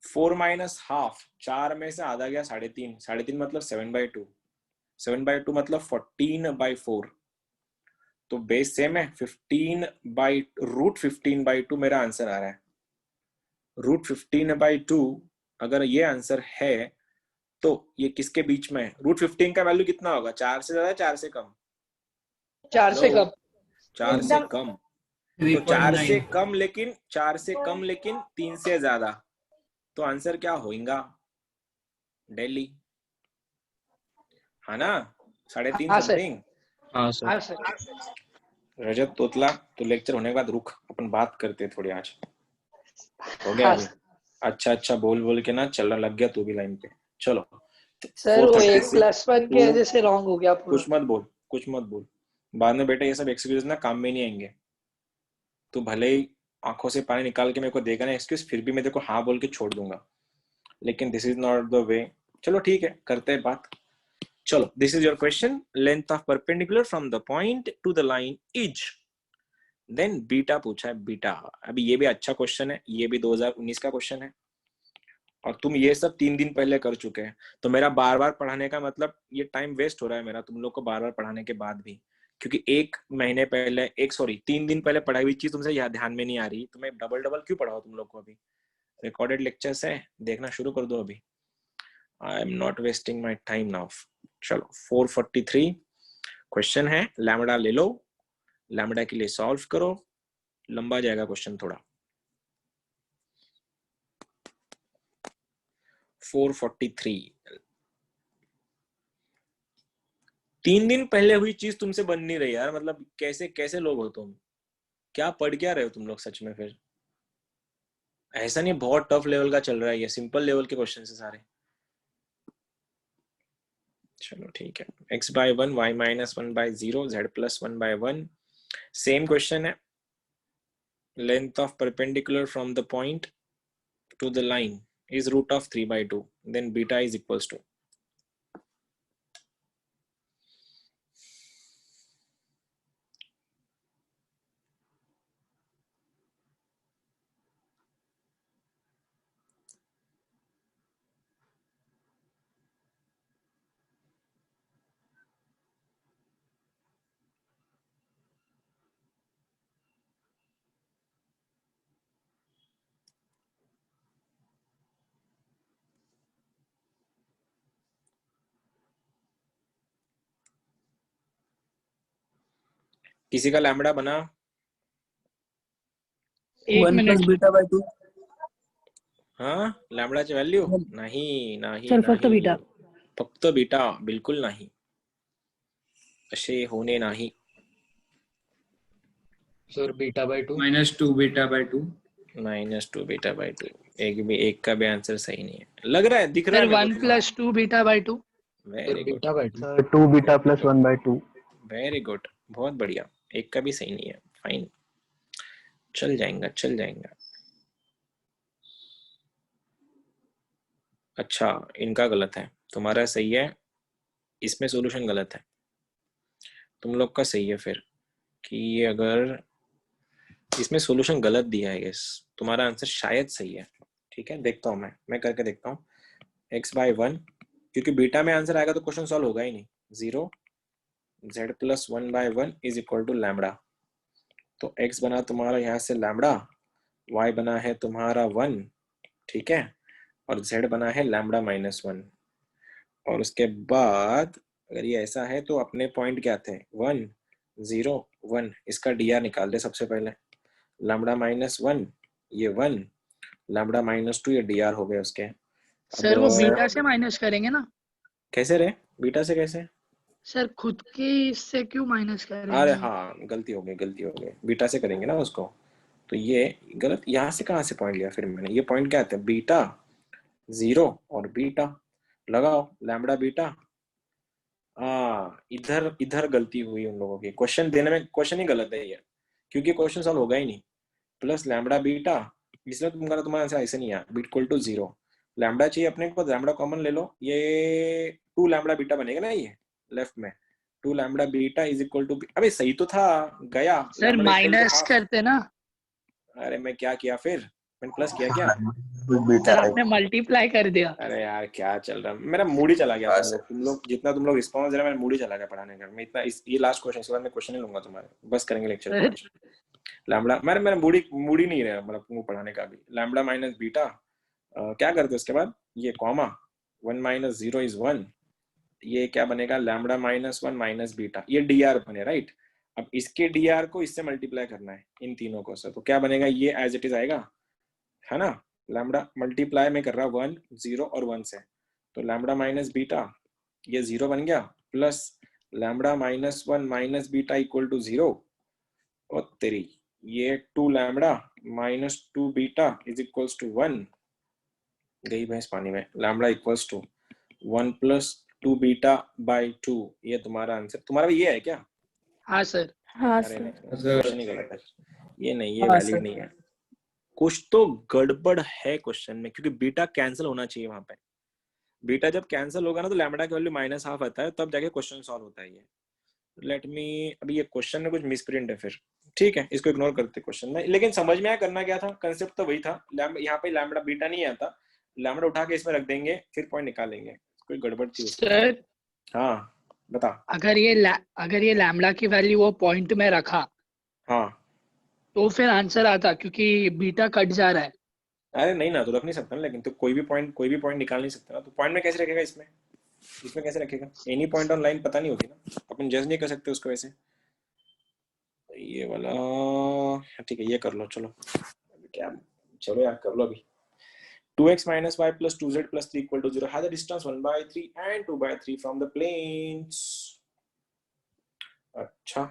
4 - हाफ, 4 में से आधा गया 3.5, 3.5 मतलब 7/2, 7/2 मतलब 14/4। तो बेस सेम है, 15/√15/2 मेरा आंसर आ रहा है। √15/2 अगर ये आंसर है तो ये किसके बीच में है? √15 का वैल्यू कितना होगा? 4 से ज्यादा, 4 से कम? 4 से कम। 4 से एकदम कम। तो 4 से कम लेकिन 4 से कम लेकिन 3 से ज्यादा, तो आंसर क्या होगा? दिल्ली, है ना? 3.5 हाँ सर, समथिंग। हाँ सर। हाँ सर। रजत तोतला, तो लेक्चर होने के बाद रुक, अपन बात करते हैं थोड़ी आज। हो गया हाँ अभी? अच्छा अच्छा बोल बोल के ना चलने लग गया तू भी लाइन पे। चलो सर, वो एक 4:36 +1 की वजह से रॉन्ग हो गया पूरा। कुछ मत बोल, कुछ मत बोल, बाद में बेटा ये सब एक्सक्यूज ना काम में नहीं आएंगे। तू भले ही आंखों से पानी निकाल के मेरे को देगा ना एक्सक्यूज, फिर भी मैं तेरे को हाँ बोल के छोड़ दूंगा, लेकिन this is not the way. चलो ठीक है, करते हैं बात। चलो, this is your question, length of perpendicular from the point to the line is, then beta पूछा है, बीटा। अभी ये भी अच्छा क्वेश्चन है, ये भी 2019 का क्वेश्चन है, और तुम ये सब 3 दिन पहले कर चुके हैं, तो मेरा बार बार पढ़ाने का मतलब ये टाइम वेस्ट हो रहा है मेरा तुम लोग को बार बार पढ़ाने के बाद भी, क्योंकि 1 महीने पहले 3 दिन पहले पढ़ाई हुई चीज तुमसे याद ध्यान में नहीं आ रही, तो मैं डबल डबल क्यों पढ़ाऊं तुम लोग को? अभी रिकॉर्डेड लेक्चर्स है, देखना शुरू कर दो अभी। I am not wasting my time now. चलो 443 क्वेश्चन है, लैम्बडा ले लो, लैम्बडा के लिए सॉल्व करो, लंबा जाएगा क्वेश्चन थोड़ा। 443 3 दिन पहले हुई चीज तुमसे बन नहीं रही यार, मतलब कैसे कैसे लोग हो तुम? क्या पढ़ क्या रहे हो तुम लोग सच में? फिर ऐसा नहीं बहुत टफ लेवल का चल रहा है, ये सिंपल लेवल के क्वेश्चन है सारे। चलो ठीक है, x/1 y-1/0 z+1/1 same question है, length of perpendicular from the point to the line is √3/2, then beta is equals to, किसी का लैम्बडा बना? 1 मिनट। β/2 हाँ, लैम्बडाची व्हॅल्यू नाही नाही सर फक्त नाही, बीटा. फक्त बीटा, बिलकुल नाही, असे होणे नाही। सर β/2 -2 β/2 -2 β/2, एक का भी आंसर सही नहीं है, लग रहा है, दिख रहा सर है मेरे 1 को। + 2 β/2। Sir very good, β/2 sir 2 beta plus 1/2. Very good, बहुत बढ़िया, एक का भी सही नहीं है, फाइन, चल जाएगा चल जाएगा। अच्छा, इनका गलत है, तुम्हारा सही है, इसमें सॉल्यूशन गलत है, तुम लोग का सही है फिर, कि अगर इसमें सॉल्यूशन गलत दिया है, गेस तुम्हारा आंसर शायद सही है। ठीक है, देखता हूँ मैं करके देखता हूँ। x/1, क्योंकि बीटा में आंसर आएगा तो क्वेश्चन सॉल्व होगा ही नहीं। 0 z+1/1 is equal to lambda, तो x बना तुम्हारा यहाँ से लैम्बडा, y बना है तुम्हारा 1, ठीक है, और z बना है लैम्बडा -1, और उसके बाद अगर ये ऐसा है तो अपने पॉइंट क्या थे? 1 0 1, इसका dr निकाल दे सबसे पहले, लैम्बडा -1 ये 1, लैम्बडा -2 ये dr हो गए उसके। सर वो अब बीटा से माइनस करेंगे ना? कैसे रे, बीटा से कैसे? सर खुद के इससे क्यों माइनस अरे करेंगे? हाँ, गलती हो गई, बीटा से करेंगे ना उसको, तो ये गलत, यहाँ से कहाँ से पॉइंट लिया फिर मैंने? ये पॉइंट क्या आते हैं? बीटा 0 और बीटा, लगाओ लैम्बडा बीटा। इधर इधर गलती हुई उन लोगों की, क्वेश्चन देने में क्वेश्चन ही गलत है ये, क्योंकि क्वेश्चन सॉल्व होगा ही नहीं। प्लस लैम्बडा बीटा, इसलिए तुम्हारा आंसर ऐसे नहीं आया, बीट इक्वल टू 0, लैम्बडा चाहिए अपने को, लैम्बडा कॉमन ले लो, ये 2 लैम्बडा बीटा बनेगा ना, ये लेफ्ट में 2 lambda beta is equal to, अबे सही तो था, गया sir lambda equal to minus half. करते ना? अरे मैं क्या किया फिर, मैंने प्लस किया क्या? सर आपने मल्टीप्लाई कर दिया। अरे यार क्या चल रहा है, मेरा मूड ही चला गया, तुम लोग जितना तुम लोग रिस्पॉन्स दे रहे, मेरा मूड ही चला गया पढ़ाने का। मैं इतना ये लास्ट क्वेश्चन, इसके बाद मैं क्वेश्चन नहीं लूंगा तुम्हारे, बस करेंगे लेक्चर को आज। लैम्बडा, मेरा मूड ही नहीं रहा मतलब तुमको पढ़ाने का भी। लैम्बडा माइनस बीटा, क्या करते उसके बाद? ये कॉमा 1 - 0 इज 1, ये क्या बनेगा? लैम्बडा -1 माइनस बीटा, ये dr बने, राइट। अब इसके dr को इससे मल्टीप्लाई करना है इन तीनों को से, तो क्या बनेगा, ये एज इट इज आएगा, है ना। लैम्बडा मल्टीप्लाई में कर रहा 1 0 और 1 से, तो लैम्बडा माइनस बीटा ये 0 बन गया, plus lambda minus 1 minus beta equal to 0, और तेरी ये 2 lambda minus 2 beta is equals to 1, गई भैंस पानी में। Lambda equals to 1 plus 2 beta by 2, ये तुम्हारा आंसर। तुम्हारा भी ये है क्या? हाँ सर। हाँ अरे सर। नहीं, सर। क्वेश्चन ही गलत है, ये नहीं, ये हाँ वैलिड सर। नहीं है, कुछ तो गड़बड़ है क्वेश्चन में, क्योंकि बीटा कैंसिल होना चाहिए वहां पे। बीटा जब कैंसिल होगा ना तो लैम्बडा की वैल्यू माइनस हाफ आता है, तब जाके क्वेश्चन सॉल्व होता है। ये लेट मी, अभी ये क्वेश्चन में कुछ मिसप्रिंट है फिर, ठीक है इसको इग्नोर करते क्वेश्चन में, लेकिन समझ में आया करना क्या था, कंसेप्ट तो वही था। यहाँ पे लैम्बडा बीटा नहीं आता, लैम्बडा उठा के इसमें रख देंगे, फिर पॉइंट निकालेंगे, कोई गड़बड़ थी उसमें। सर हाँ बता। अगर ये लैम्बडा की वैल्यू वो पॉइंट में रखा हाँ, तो फिर आंसर आता, क्योंकि बीटा कट जा रहा है। अरे नहीं ना, तो रख नहीं सकता ना, लेकिन तो कोई भी पॉइंट निकाल नहीं सकता ना, तो पॉइंट में कैसे रखेगा, इसमें कैसे रखेगा, एनी पॉइंट ऑन लाइन पता नहीं होती ना, अपन जज नहीं कर सकते उसको वैसे। ये वाला ठीक है, ये कर लो, चलो क्या, चलो यार कर लो अभी। 2x minus y plus 2z plus 3 equal to 0 has a distance 1/3 and 2/3 from the planes। अच्छा,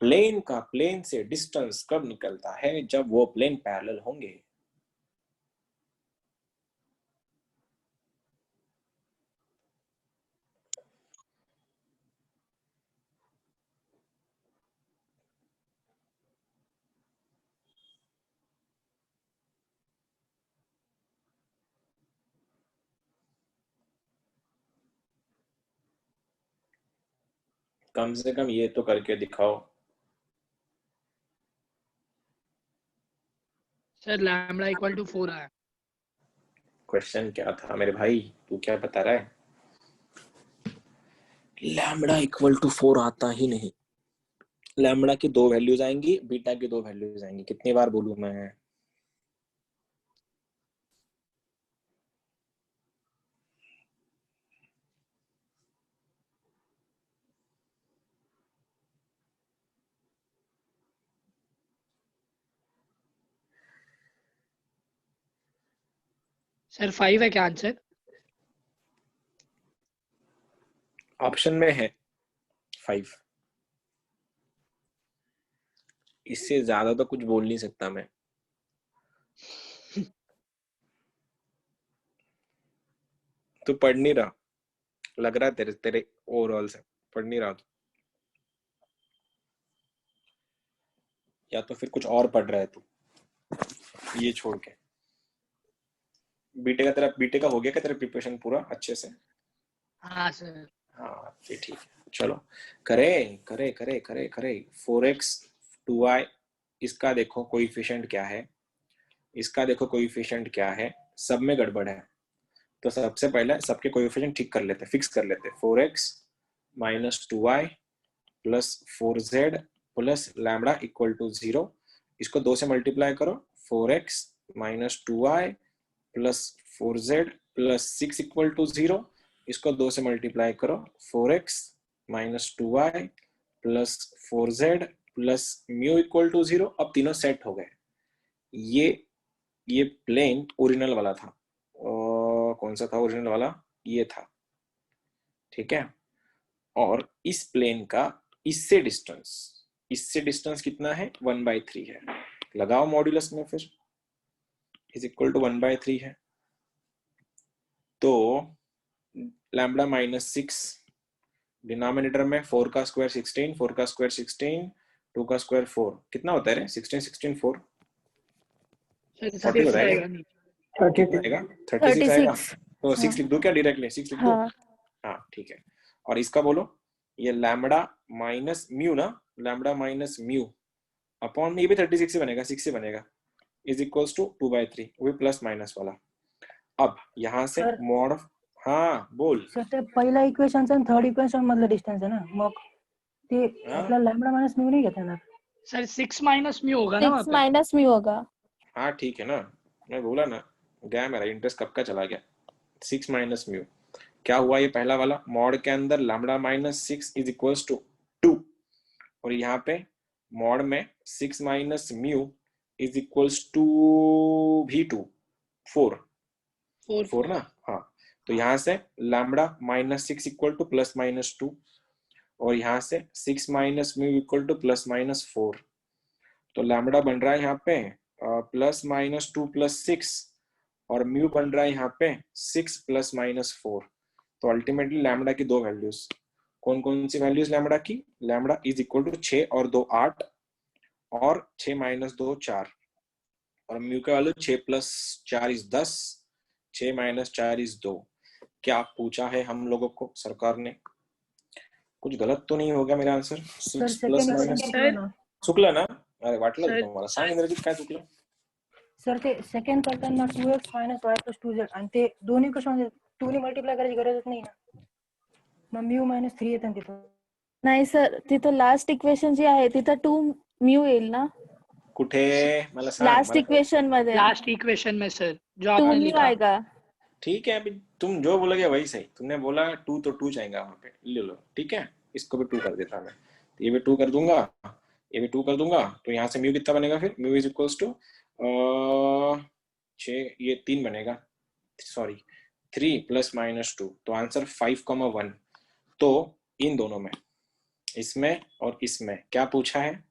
प्लेन से डिस्टेंस कब निकलता है, जब वो प्लेन पैरेलल होंगे। कम से कम ये तो करके दिखाओ। सर लैम्बडा इक्वल टू 4 आया। क्वेश्चन क्या था मेरे भाई, तू क्या बता रहा है? लैम्बडा इक्वल टू 4 आता ही नहीं। लैम्बडा की 2 वैल्यूज आएंगी, बीटा की 2 वैल्यूज आएंगी, कितनी बार बोलूं मैं। सर 5 है क्या आंसर? ऑप्शन में है 5, इससे ज्यादा तो कुछ बोल नहीं सकता मैं। तू पढ़ नहीं रहा, लग रहा है तेरे तेरे ओवरऑल से पढ़ नहीं रहा तू, या तो फिर कुछ और पढ़ रहा है तू, ये छोड़ के। बीटे का हो गया क्या तेरा प्रिपरेशन पूरा अच्छे से? हाँ सर। हाँ ठीक है, चलो करे 4x 2y, इसका देखो कोएफिशिएंट क्या है, इसका देखो कोएफिशिएंट क्या है, सब में गड़बड़ है। तो सबसे पहले सबके कोएफिशिएंट ठीक कर लेते, फिक्स कर लेते। 4x minus 2y plus 4z plus lambda equal to 0, इसको 2 से मल्टीप्लाई करो, 4x minus 2y plus 4z plus 6 equal to 0, इसको 2 से मल्टीप्लाई करो, 4x minus 2y plus 4z plus mu equal to 0। अब तीनों सेट हो गए। ये प्लेन ओरिजिनल वाला था, और कौन सा था ओरिजिनल वाला, ये था, ठीक है। और इस प्लेन का इससे डिस्टेंस कितना है, 1/3 है। लगाओ मॉड्यूलस में, फिर इज इक्वल टू 1/3 है, तो लैम्बडा माइनस 6, डिनोमिनेटर में 4 का स्क्वायर 16, 4 का स्क्वायर 16, 2 का स्क्वायर 4, कितना होता है रे? 16 16 4 40 होता है क्या? 36 आएगा, तो 6 लिख दो क्या डायरेक्टली, 6 लिख दो। हाँ। हाँ ठीक है, और इसका बोलो, ये लैम्बडा माइनस म्यू ना, लैम्बडा माइनस म्यू अपॉन, ये भी 36 से बनेगा, 6 से बनेगा, इज इक्वल्स टू 2/3, वो भी प्लस माइनस वाला। अब यहाँ से मॉड, हाँ बोल। सर ते पहिला इक्वेशन आणि थर्ड इक्वेशन मधलं डिस्टन्स आहे ना, मग ते आपला लॅम्बडा मायनस म्यू नाही घेता येणार सर 6 माइनस म्यू होगा ना वहाँ 6 पे? माइनस म्यू होगा। हाँ ठीक है ना, मैं बोला ना, गया मेरा इंटरेस्ट कब का चला गया। 6 माइनस म्यू क्या हुआ, ये पहला वाला मॉड के अंदर lambda minus 6 is equals to 2, और यहाँ पे मॉड में 6 minus mu is equals to V2 4 4 ना, हाँ। तो यहाँ से lambda minus 6 equal to plus minus 2 और यहाँ से 6 minus mu equal to plus minus 4। तो लैम्बडा बन रहा है यहाँ पे प्लस माइनस 2 प्लस 6 और म्यू बन रहा है यहाँ पे 6 प्लस माइनस 4। तो अल्टीमेटली लैम्बडा की दो वैल्यूज, कौन कौन सी वैल्यूज लैम्बडा की? लैम्बडा इज इक्वल टू 6 और 2 8 और 6 माइनस 2 4 और म्यू का value 6 plus 4 is 10, 6 minus 4 is 2। क्या पूछा है हम लोगों को सरकार ने? कुछ गलत तो नहीं होगा मेरा answer? Sir 6 plus second minus question चुकला ना? अरे वाटलं तुम्हाला, सांग इंद्रजित काय चुकलं? सर ते सेकंड करताना 2x minus y plus 2z आणि ते दोन्ही क्वेश्चन 2 ने मल्टिप्लाय करायची गरजच नाही ना, मग म्यू मायनस 3 येतं ना तिथं. नाही सर, तिथं लास्ट इक्वेशन जी आहे तिथं 2 म्यू येईल ना कुठे मला सांग. लास्ट मला इक्वेशन मध्ये. लास्ट इक्वेशन में सर जो 2 आपने म्यू लिखा. आएगा. ठीक है, अभी तुम जो बोलोगे वही सही. तुमने बोला 2 तो 2 जाएगा वहां पे, ले लो. ठीक है, इसको भी 2 कर देता मैं. तो ये भी 2 कर दूंगा, ये भी 2 कर दूंगा. तो यहाँ से म्यू कितना बनेगा फिर? म्यू इज इक्वल्स टू 6, ये 3 बनेगा, सॉरी 3 प्लस माइनस 2. तो आंसर 5,1. तो इन दोनों में, इसमें और इसमें क्या पूछा है?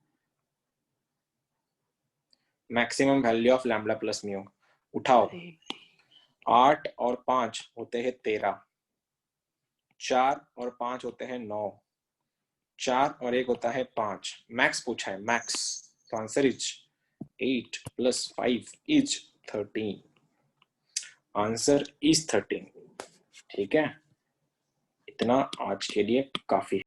Maximum value of lambda plus mu. उठाओ. 8 और 5 होते हैं 13, 4 और 5 होते हैं 9, 4 और 1 होता है 5. मैक्स पूछा है, मैक्स. तो answer is 8 plus 5 is 13. Answer is 13. ठीक है, इतना आज के लिए काफी.